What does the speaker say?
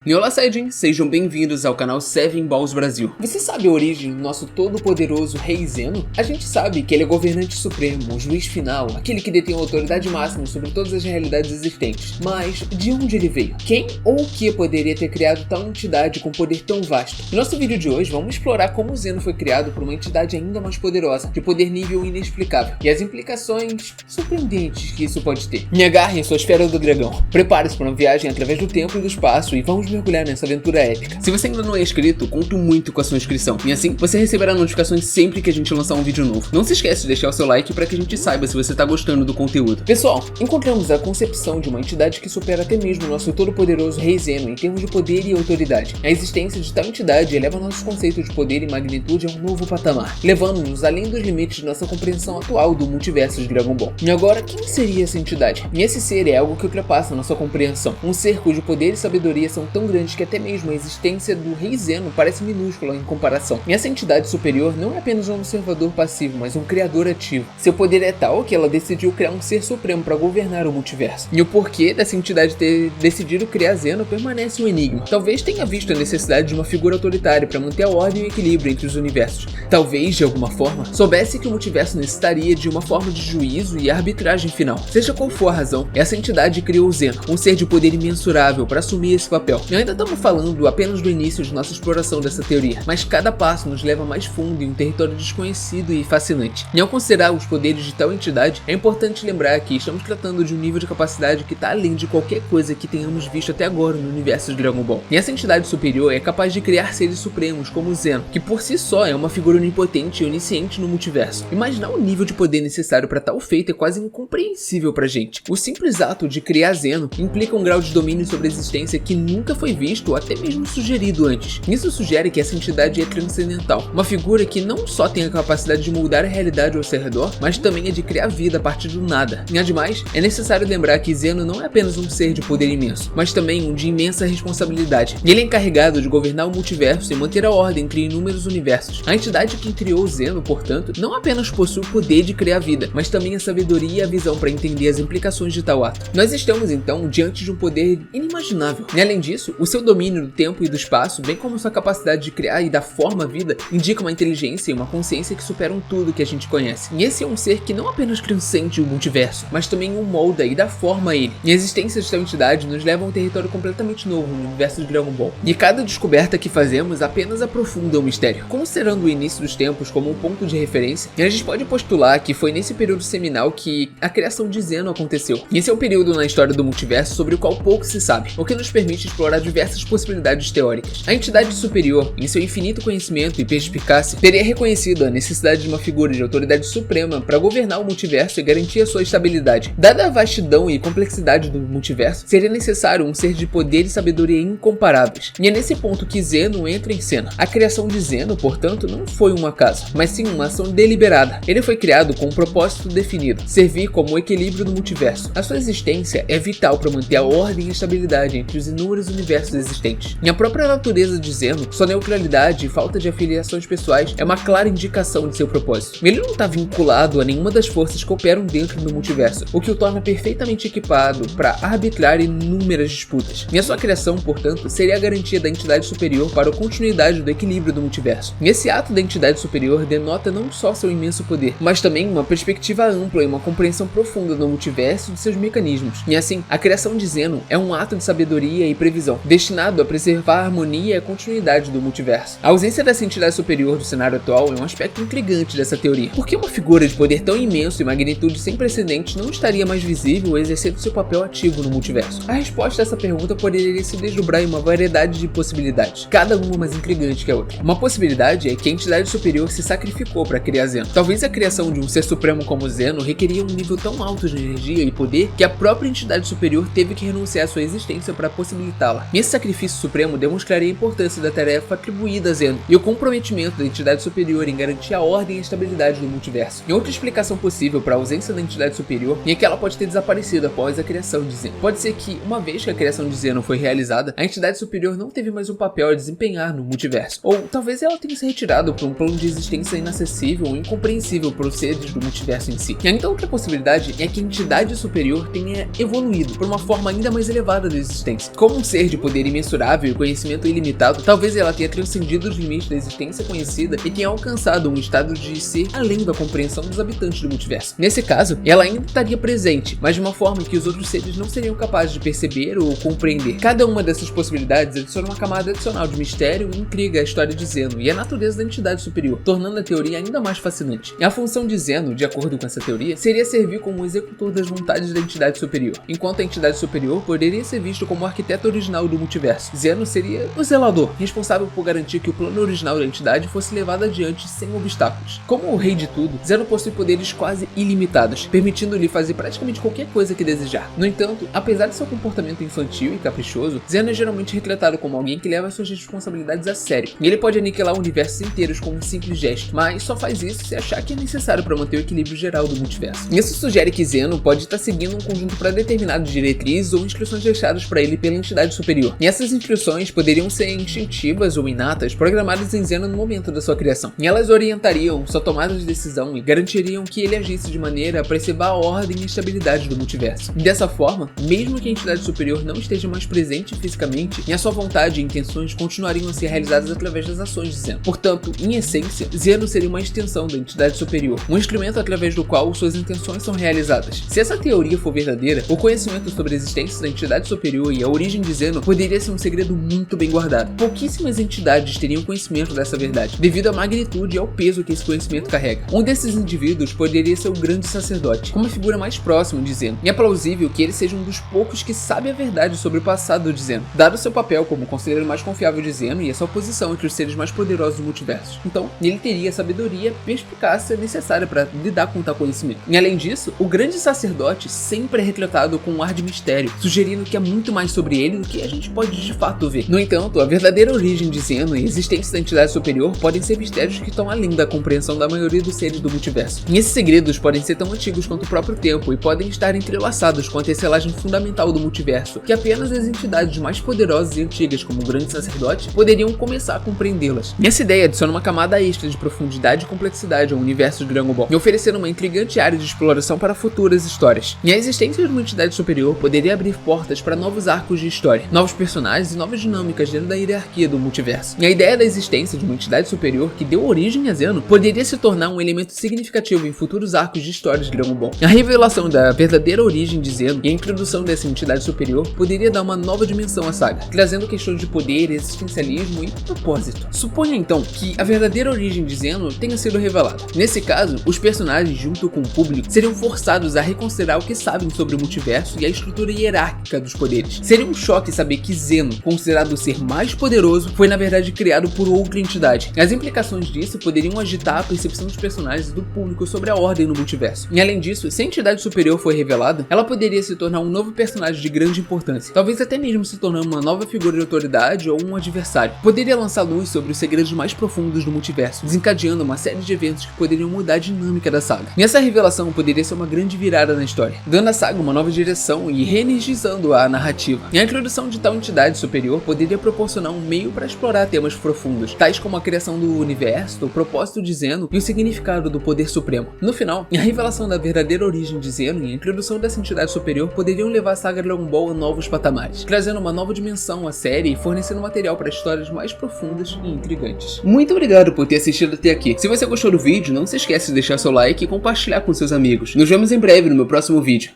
E olá Saiyajin, sejam bem-vindos ao canal Seven Balls Brasil. Você sabe a origem do nosso todo-poderoso Rei Zeno? A gente sabe que ele é governante supremo, o juiz final, aquele que detém a autoridade máxima sobre todas as realidades existentes. Mas de onde ele veio? Quem ou o que poderia ter criado tal entidade com poder tão vasto? No nosso vídeo de hoje vamos explorar como Zeno foi criado por uma entidade ainda mais poderosa, de poder nível inexplicável, e as implicações surpreendentes que isso pode ter. Me agarre em sua esfera do dragão, prepare-se para uma viagem através do tempo e do espaço e vamos mergulhar nessa aventura épica. Se você ainda não é inscrito, conto muito com a sua inscrição, e assim você receberá notificações sempre que a gente lançar um vídeo novo. Não se esquece de deixar o seu like para que a gente saiba se você está gostando do conteúdo. Pessoal, encontramos a concepção de uma entidade que supera até mesmo o nosso todo-poderoso Rei Zeno em termos de poder e autoridade. A existência de tal entidade eleva nossos conceitos de poder e magnitude a um novo patamar, levando-nos além dos limites de nossa compreensão atual do multiverso de Dragon Ball. E agora, quem seria essa entidade? E esse ser é algo que ultrapassa nossa compreensão, um ser cujo poder e sabedoria são tão grandes que até mesmo a existência do Rei Zeno parece minúscula em comparação. E essa entidade superior não é apenas um observador passivo, mas um criador ativo. Seu poder é tal que ela decidiu criar um ser supremo para governar o multiverso. E o porquê dessa entidade ter decidido criar Zeno permanece um enigma. Talvez tenha visto a necessidade de uma figura autoritária para manter a ordem e o equilíbrio entre os universos. Talvez, de alguma forma, soubesse que o multiverso necessitaria de uma forma de juízo e arbitragem final. Seja qual for a razão, essa entidade criou Zeno, um ser de poder imensurável para assumir esse papel. E ainda estamos falando apenas do início de nossa exploração dessa teoria, mas cada passo nos leva mais fundo em um território desconhecido e fascinante. E ao considerar os poderes de tal entidade, é importante lembrar que estamos tratando de um nível de capacidade que está além de qualquer coisa que tenhamos visto até agora no universo de Dragon Ball. E essa entidade superior é capaz de criar seres supremos como Zeno, que por si só é uma figura onipotente e onisciente no multiverso. Imaginar o nível de poder necessário para tal feito é quase incompreensível pra gente. O simples ato de criar Zeno implica um grau de domínio sobre a existência que nunca foi visto ou até mesmo sugerido antes. Isso sugere que essa entidade é transcendental, uma figura que não só tem a capacidade de moldar a realidade ao seu redor, mas também é de criar vida a partir do nada. E ademais, é necessário lembrar que Zeno não é apenas um ser de poder imenso, mas também um de imensa responsabilidade. Ele é encarregado de governar o multiverso e manter a ordem entre inúmeros universos. A entidade que criou Zeno, portanto, não apenas possui o poder de criar vida, mas também a sabedoria e a visão para entender as implicações de tal ato. Nós estamos então diante de um poder inimaginável. E além disso, o seu domínio do tempo e do espaço, bem como sua capacidade de criar e dar forma à vida, indica uma inteligência e uma consciência que superam tudo que a gente conhece. E esse é um ser que não apenas transcende o multiverso, mas também o molda e dá forma a ele. E a existência de tal entidade nos leva a um território completamente novo no universo de Dragon Ball. E cada descoberta que fazemos apenas aprofunda o mistério. Considerando o início dos tempos como um ponto de referência, a gente pode postular que foi nesse período seminal que a criação de Zeno aconteceu. E esse é um período na história do multiverso sobre o qual pouco se sabe, o que nos permite explorar diversas possibilidades teóricas. A entidade superior, em seu infinito conhecimento e perspicácia, teria reconhecido a necessidade de uma figura de autoridade suprema para governar o multiverso e garantir a sua estabilidade. Dada a vastidão e complexidade do multiverso, seria necessário um ser de poder e sabedoria incomparáveis. E é nesse ponto que Zeno entra em cena. A criação de Zeno, portanto, não foi um acaso, mas sim uma ação deliberada. Ele foi criado com um propósito definido: servir como o equilíbrio do multiverso. A sua existência é vital para manter a ordem e a estabilidade entre os inúmeros universos existentes. E a própria natureza de Zeno, sua neutralidade e falta de afiliações pessoais é uma clara indicação de seu propósito. Ele não está vinculado a nenhuma das forças que operam dentro do multiverso, o que o torna perfeitamente equipado para arbitrar inúmeras disputas. E a sua criação, portanto, seria a garantia da entidade superior para a continuidade do equilíbrio do multiverso. E esse ato da entidade superior denota não só seu imenso poder, mas também uma perspectiva ampla e uma compreensão profunda do multiverso e de seus mecanismos. E assim, a criação de Zeno é um ato de sabedoria e previsão, destinado a preservar a harmonia e a continuidade do multiverso. A ausência dessa entidade superior do cenário atual é um aspecto intrigante dessa teoria. Por que uma figura de poder tão imenso e magnitude sem precedentes não estaria mais visível ou exercendo seu papel ativo no multiverso? A resposta a essa pergunta poderia se desdobrar em uma variedade de possibilidades, cada uma mais intrigante que a outra. Uma possibilidade é que a entidade superior se sacrificou para criar Zeno. Talvez a criação de um ser supremo como Zeno requeria um nível tão alto de energia e poder que a própria entidade superior teve que renunciar à sua existência para possibilitá-la. E esse sacrifício supremo demonstraria a importância da tarefa atribuída a Zeno e o comprometimento da entidade superior em garantir a ordem e a estabilidade do multiverso. E outra explicação possível para a ausência da entidade superior é que ela pode ter desaparecido após a criação de Zeno. Pode ser que, uma vez que a criação de Zeno foi realizada, a entidade superior não teve mais um papel a desempenhar no multiverso. Ou talvez ela tenha se retirado para um plano de existência inacessível ou incompreensível para os seres do multiverso em si. E ainda outra possibilidade é que a entidade superior tenha evoluído para uma forma ainda mais elevada da existência. Como um ser de poder imensurável e conhecimento ilimitado, talvez ela tenha transcendido os limites da existência conhecida e tenha alcançado um estado de ser além da compreensão dos habitantes do multiverso. Nesse caso, ela ainda estaria presente, mas de uma forma que os outros seres não seriam capazes de perceber ou compreender. Cada uma dessas possibilidades adiciona uma camada adicional de mistério e intriga à história de Zeno e à natureza da entidade superior, tornando a teoria ainda mais fascinante. E a função de Zeno, de acordo com essa teoria, seria servir como executor das vontades da entidade superior, enquanto a entidade superior poderia ser visto como o arquiteto original do multiverso. Zeno seria o zelador, responsável por garantir que o plano original da entidade fosse levado adiante sem obstáculos. Como o rei de tudo, Zeno possui poderes quase ilimitados, permitindo-lhe fazer praticamente qualquer coisa que desejar. No entanto, apesar de seu comportamento infantil e caprichoso, Zeno é geralmente retratado como alguém que leva suas responsabilidades a sério, e ele pode aniquilar universos inteiros com um simples gesto, mas só faz isso se achar que é necessário para manter o equilíbrio geral do multiverso. Isso sugere que Zeno pode estar seguindo um conjunto pré-determinado de diretrizes ou instruções deixadas para ele pela entidade superior, e essas instruções poderiam ser instintivas ou inatas, programadas em Zeno no momento da sua criação, e elas orientariam sua tomada de decisão e garantiriam que ele agisse de maneira a preservar a ordem e estabilidade do multiverso. E dessa forma, mesmo que a entidade superior não esteja mais presente fisicamente, a sua vontade e intenções continuariam a ser realizadas através das ações de Zeno. Portanto, em essência, Zeno seria uma extensão da entidade superior, um instrumento através do qual suas intenções são realizadas. Se essa teoria for verdadeira, o conhecimento sobre a existência da entidade superior e a origem de Zeno poderia ser um segredo muito bem guardado. Pouquíssimas entidades teriam conhecimento dessa verdade, devido à magnitude e ao peso que esse conhecimento carrega. Um desses indivíduos poderia ser o grande sacerdote, como a figura mais próxima de Zeno, e é plausível que ele seja um dos poucos que sabe a verdade sobre o passado de Zeno, dado seu papel como o conselheiro mais confiável de Zeno e a sua posição entre os seres mais poderosos do multiverso. Então, ele teria a sabedoria e perspicácia necessária para lidar com tal conhecimento. E além disso, o grande sacerdote sempre é retratado com um ar de mistério, sugerindo que há muito mais sobre ele do que a gente pode de fato ver. No entanto, a verdadeira origem de Zeno e a existência da entidade superior podem ser mistérios que estão além da compreensão da maioria dos seres do multiverso. E esses segredos podem ser tão antigos quanto o próprio tempo e podem estar entrelaçados com a tecelagem fundamental do multiverso, que apenas as entidades mais poderosas e antigas, como o grande sacerdote, poderiam começar a compreendê-las. E essa ideia adiciona uma camada extra de profundidade e complexidade ao universo de Dragon Ball, e oferecendo uma intrigante área de exploração para futuras histórias. E a existência de uma entidade superior poderia abrir portas para novos arcos de história, novos personagens e novas dinâmicas dentro da hierarquia do multiverso. E a ideia da existência de uma entidade superior que deu origem a Zeno poderia se tornar um elemento significativo em futuros arcos de histórias de Dragon Ball. A revelação da verdadeira origem de Zeno e a introdução dessa entidade superior poderia dar uma nova dimensão à saga, trazendo questões de poder, existencialismo e propósito. Suponha então que a verdadeira origem de Zeno tenha sido revelada. Nesse caso, os personagens, junto com o público, seriam forçados a reconsiderar o que sabem sobre o multiverso e a estrutura hierárquica dos poderes. Seria um choque saber que Zeno, considerado o ser mais poderoso, foi na verdade criado por outra entidade. As implicações disso poderiam agitar a percepção dos personagens e do público sobre a ordem no multiverso. E além disso, se a entidade superior for revelada, ela poderia se tornar um novo personagem de grande importância, talvez até mesmo se tornando uma nova figura de autoridade ou um adversário. Poderia lançar luz sobre os segredos mais profundos do multiverso, desencadeando uma série de eventos que poderiam mudar a dinâmica da saga. E essa revelação poderia ser uma grande virada na história, dando à saga uma nova direção e reenergizando a narrativa. E a introdução de tal entidade superior poderia proporcionar um meio para explorar temas profundos, tais como a criação do universo, o propósito de Zeno e o significado do poder supremo. No final, a revelação da verdadeira origem de Zeno e a introdução dessa entidade superior poderiam levar a saga Dragon Ball a novos patamares, trazendo uma nova dimensão à série e fornecendo material para histórias mais profundas e intrigantes. Muito obrigado por ter assistido até aqui. Se você gostou do vídeo, não se esqueça de deixar seu like e compartilhar com seus amigos. Nos vemos em breve no meu próximo vídeo.